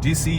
DC,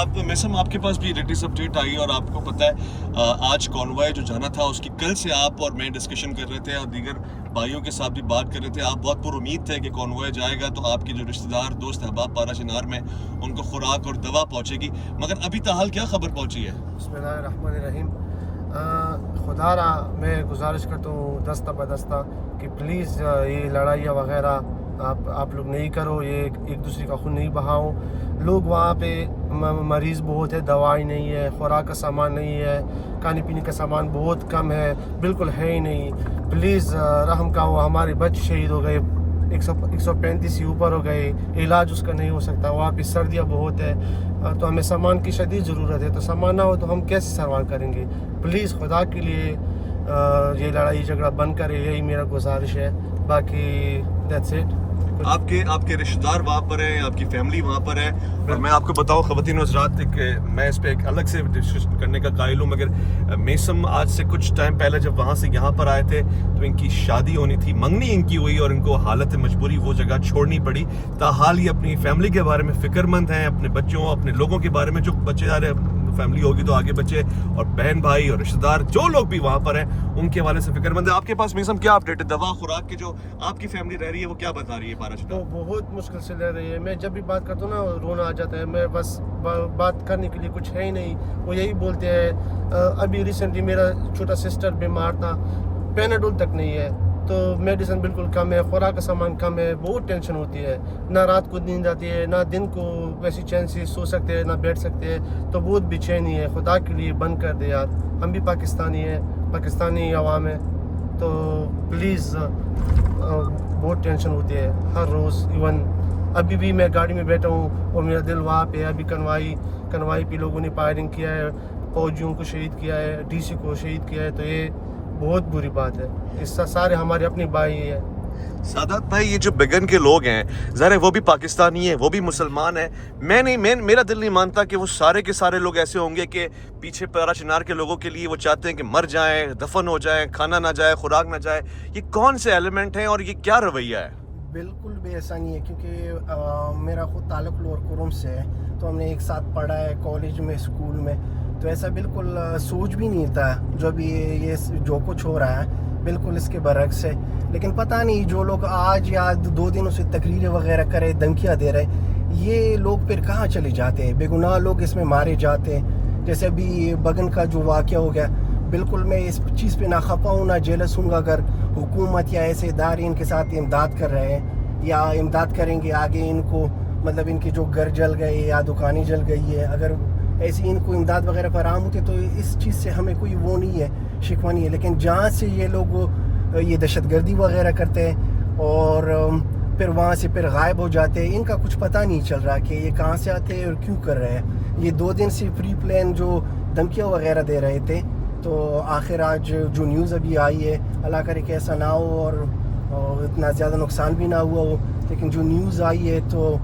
اب میسم آپ کے پاس بھی لیٹسٹ اپڈیٹ آئی اور آپ کو پتہ ہے آج کانوائے جو جانا تھا اس کی کل سے آپ اور میں ڈسکشن کر رہے تھے اور دیگر بھائیوں کے ساتھ بھی بات کر رہے تھے. آپ بہت پر امید تھے کہ کانوائے جائے گا تو آپ کے جو رشتہ دار دوست احباب پارا چنار میں ان کو خوراک اور دوا پہنچے گی, مگر ابھی تاحال کیا خبر پہنچی ہے؟ بسم اللہ الرحمن الرحیم. خدا را میں گزارش کرتا ہوں دستہ بدستہ کہ پلیز یہ لڑائیاں وغیرہ آپ لوگ نہیں کرو, یہ ایک دوسرے کا خون نہیں بہاؤ. لوگ وہاں پہ مریض بہت ہے, دوائی نہیں ہے, خوراک کا سامان نہیں ہے, کھانے پینے کا سامان بہت کم ہے, بالکل ہے ہی نہیں. پلیز رحم کا وہ ہمارے بچے شہید ہو گئے, 135 سے اوپر ہو گئے, علاج اس کا نہیں ہو سکتا. وہاں پہ سردیاں بہت ہے تو ہمیں سامان کی شدید ضرورت ہے, تو سامان نہ ہو تو ہم کیسے سروائیو کریں گے؟ پلیز خدا کے لیے یہ لڑائی جھگڑا بند کرے, یہی میرا گزارش ہے. باقی دیٹس اٹ. آپ کے رشتہ دار وہاں پر ہیں, آپ کی فیملی وہاں پر ہے, اور میں آپ کو بتاؤں خواتین و حضرات, میں اس پہ ایک الگ سے ڈسکشن کرنے کا قائل ہوں, مگر میسم آج سے کچھ ٹائم پہلے جب وہاں سے یہاں پر آئے تھے تو ان کی شادی ہونی تھی, منگنی ان کی ہوئی اور ان کو حالت مجبوری وہ جگہ چھوڑنی پڑی. تاحال یہ اپنی فیملی کے بارے میں فکر مند ہیں, اپنے بچوں اپنے لوگوں کے بارے میں, جو بچے جا رہے فیملی ہوگی تو آگے بچے اور بہن بھائی اور رشتہ دار جو لوگ بھی وہاں پر ہیں ان کے حوالے سے فکر مند ہے. آپ کے پاس میسم کیا اپڈیٹ ہے؟ دوا خوراک کی جو آپ کی فیملی رہ رہی ہے وہ کیا بتا رہی ہے پارا چنار؟ وہ بہت مشکل سے لے رہی ہے. میں جب بھی بات کرتا ہوں نا رونا آ جاتا ہے. میں بس بات کرنے کے لیے کچھ ہے ہی نہیں. وہ یہی بولتے ہیں ابھی ریسنٹلی میرا چھوٹا سسٹر بیمار تھا, پیناڈول تک نہیں ہے, تو میڈیسن بالکل کم ہے, خوراک کا سامان کم ہے, بہت ٹینشن ہوتی ہے. نہ رات کو نیند آتی ہے, نہ دن کو ویسی چین سے سو سکتے ہیں, نہ بیٹھ سکتے ہیں, تو بہت بے چینی ہے. خدا کے لیے بند کر دے یار, ہم بھی پاکستانی ہیں, پاکستانی عوام ہیں, تو پلیز بہت ٹینشن ہوتی ہے ہر روز. ایون ابھی بھی میں گاڑی میں بیٹھا ہوں اور میرا دل وہاں پہ. ابھی کنوائی پہ لوگوں نے فائرنگ کیا ہے, فوجیوں کو شہید کیا ہے, ڈی سی کو شہید کیا ہے, تو یہ بہت بری بات ہے. اس سے سارے ہمارے اپنے بھائی ہیں. سادات بھائی, یہ جو بگن کے لوگ ہیں ظاہر وہ بھی پاکستانی ہیں, وہ بھی مسلمان ہیں. میرا دل نہیں مانتا کہ وہ سارے کے سارے لوگ ایسے ہوں گے کہ پیچھے پارا چنار کے لوگوں کے لیے وہ چاہتے ہیں کہ مر جائیں, دفن ہو جائیں, کھانا نہ جائے, خوراک نہ جائے. یہ کون سے ایلیمنٹ ہیں اور یہ کیا رویہ ہے؟ بالکل بھی ایسا نہیں ہے, کیونکہ میرا خود تعلق لور کرم سے ہے, تو ہم نے ایک ساتھ پڑھا ہے کالج میں, اسکول میں, تو ایسا بالکل سوچ بھی نہیں تھا. جو بھی یہ جو کچھ ہو رہا ہے بالکل اس کے برعکس ہے. لیکن پتہ نہیں جو لوگ آج یا 2 دنوں سے تقریریں وغیرہ کرے, دھمکیاں دے رہے, یہ لوگ پھر کہاں چلے جاتے ہیں؟ بے گناہ لوگ اس میں مارے جاتے ہیں. جیسے ابھی بگن کا جو واقعہ ہو گیا, بالکل میں اس چیز پہ نہ خفا ہوں نہ جیلس ہوں گا اگر حکومت یا ایسے ادارے ان کے ساتھ امداد کر رہے ہیں یا امداد کریں گے آگے ان کو, مطلب ان کے جو گھر جل گئے یا دکانیں جل گئی ہے, اگر ایسی ان کو امداد وغیرہ فراہم ہوتی ہے تو اس چیز سے ہمیں کوئی وہ نہیں ہے, شکوہ نہیں ہے. لیکن جہاں سے یہ لوگ یہ دہشت گردی وغیرہ کرتے ہیں اور پھر وہاں سے پھر غائب ہو جاتے ہیں, ان کا کچھ پتہ نہیں چل رہا کہ یہ کہاں سے آتے ہیں اور کیوں کر رہے ہیں. یہ 2 دن سے پری پلان جو دھمکیاں وغیرہ دے رہے تھے, تو آخر آج جو نیوز ابھی آئی ہے, اللہ کرے کہ ایسا نہ ہو اور اتنا زیادہ نقصان بھی نہ ہوا ہو, لیکن جو نیوز آئی ہے تو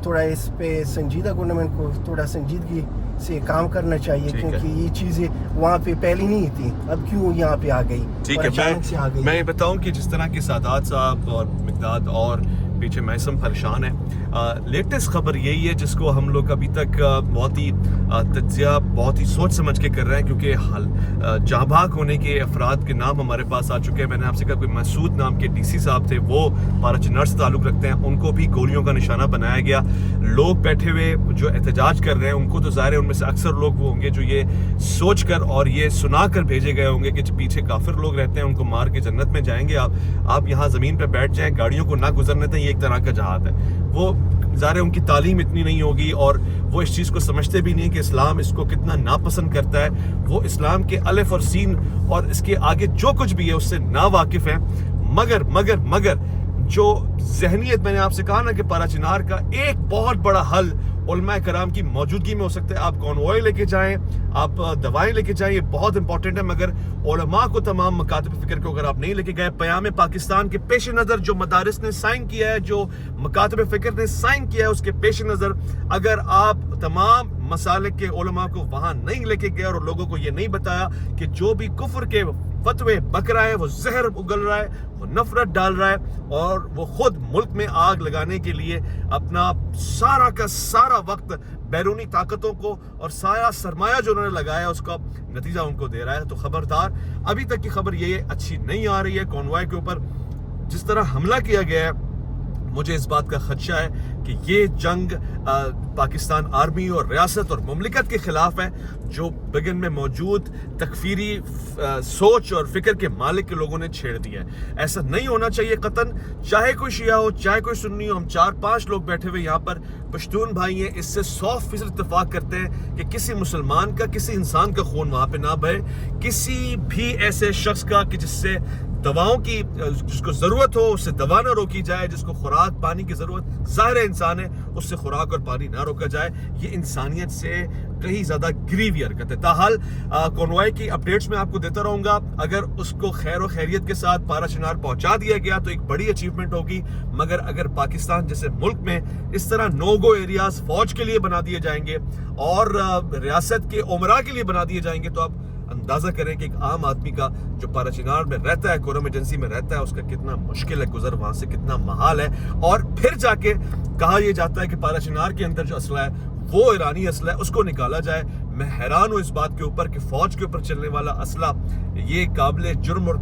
تھوڑا اس پہ سنجیدہ گورنمنٹ کو تھوڑا سنجیدگی سے کام کرنا چاہیے, کیونکہ یہ چیزیں وہاں پہ پہلے نہیں تھی, اب کیوں یہاں پہ آ گئی. ٹھیک ہے, میں یہ بتاؤں کہ جس طرح کی سادات صاحب اور مقداد اور پیچھے میسم پریشان ہے, لیٹسٹ خبر یہی ہے جس کو ہم لوگ ابھی تک بہت ہی تجزیہ بہت ہی سوچ سمجھ کے کر رہے ہیں, کیونکہ جاں بحق ہونے کے افراد کے نام ہمارے پاس آ چکے ہیں. میں نے آپ سے کہا کوئی مسعود نام کے ڈی سی صاحب تھے, وہ پارا چنار سے تعلق رکھتے ہیں, ان کو بھی گولیوں کا نشانہ بنایا گیا. لوگ بیٹھے ہوئے جو احتجاج کر رہے ہیں ان کو تو ظاہر ہے ان میں سے اکثر لوگ وہ ہوں گے جو یہ سوچ کر اور یہ سنا کر بھیجے گئے ہوں گے کہ پیچھے کافر لوگ رہتے ہیں, ان کو مار کے جنت میں جائیں گے آپ یہاں زمین پہ بیٹھ جائیں, گاڑیوں کو نہ گزرنے دیں, یہ ایک طرح کا جہاد ہے. وہ ظاہر ہے ان کی تعلیم اتنی نہیں ہوگی اور وہ اس چیز کو سمجھتے بھی نہیں کہ اسلام اس کو کتنا ناپسند کرتا ہے. وہ اسلام کے الف اور سین اور اس کے آگے جو کچھ بھی ہے اس سے نا واقف ہیں. مگر جو ذہنیت, میں نے آپ سے کہا نا کہ پارا چنار کا ایک بہت بڑا حل علماء کرام کی موجودگی میں ہو سکتا ہے. آپ کانوائے لے کے جائیں, آپ دوائیں لے کے جائیں, یہ بہت امپورٹنٹ ہے, مگر علماء کو تمام مکاتب فکر کو اگر آپ نہیں لے کے گئے, پیام پاکستان کے پیش نظر جو مدارس نے سائن کیا ہے, جو مکاتب فکر نے سائن کیا ہے, اس کے پیش نظر اگر آپ تمام مسالک کے علماء کو وہاں نہیں لے کے گئے اور لوگوں کو یہ نہیں بتایا کہ جو بھی کفر کے فتوے بک رہا ہے, وہ زہر اگل رہا ہے, وہ نفرت ڈال رہا ہے, اور وہ خود ملک میں آگ لگانے کے لیے اپنا سارا کا سارا وقت بیرونی طاقتوں کو اور سارا سرمایہ جو انہوں نے لگایا اس کا نتیجہ ان کو دے رہا ہے. تو خبردار, ابھی تک کی خبر یہ اچھی نہیں آ رہی ہے. کانوائے کے اوپر جس طرح حملہ کیا گیا ہے, مجھے اس بات کا خدشہ ہے کہ یہ جنگ پاکستان آرمی اور ریاست اور مملکت کے خلاف ہے, جو بگن میں موجود تکفیری سوچ اور فکر کے مالک کے لوگوں نے چھیڑ دیا ہے. ایسا نہیں ہونا چاہیے قطعاً, چاہے کوئی شیعہ ہو چاہے کوئی سنی ہو. ہم 4-5 لوگ بیٹھے ہوئے یہاں پر پشتون بھائی ہیں, اس سے 100% اتفاق کرتے ہیں کہ کسی مسلمان کا, کسی انسان کا خون وہاں پہ نہ بہے, کسی بھی ایسے شخص کا کہ جس سے دواؤں کی, جس کو ضرورت ہو اس سے دوا نہ روکی جائے, جس کو خوراک پانی کی ضرورت, ظاہر انسان ہے, اس سے خوراک اور پانی نہ روکا جائے. یہ انسانیت سے کہیں زیادہ گری ہوئی حرکت ہے. تاحال کانوائے کی اپڈیٹس میں آپ کو دیتا رہوں گا. اگر اس کو خیر و خیریت کے ساتھ پارا چنار پہنچا دیا گیا تو ایک بڑی اچیومنٹ ہوگی, مگر اگر پاکستان جیسے ملک میں اس طرح نو گو ایریاز فوج کے لیے بنا دیے جائیں گے اور ریاست کے عمرا کے لیے بنا دیے جائیں گے, تو آپ اندازہ کریں کہ ایک عام آدمی کا جو پارا چنار میں رہتا ہے, کورم ایجنسی میں رہتا ہے, اس کا کتنا مشکل ہے گزر وہاں سے, کتنا محال ہے. اور پھر جا کے کہا یہ جاتا ہے کہ پارا چنار کے اندر جو اسلحہ ہے وہ ایرانی اسلحہ ہے, اس کو نکالا جائے. میں حیران ہوں اس بات کے اوپر کہ فوج کے اوپر چلنے والا اسلحہ یہ قابل جرم اور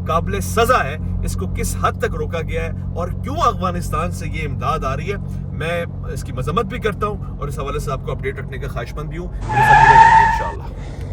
قابل سزا ہے, اس کو کس حد تک روکا گیا ہے اور کیوں افغانستان سے یہ امداد آ رہی ہے. میں اس کی مذمت بھی کرتا ہوں اور اس حوالے سے آپ کو اپڈیٹ رکھنے کا خواہش مند بھی ہوں. انشاءاللہ.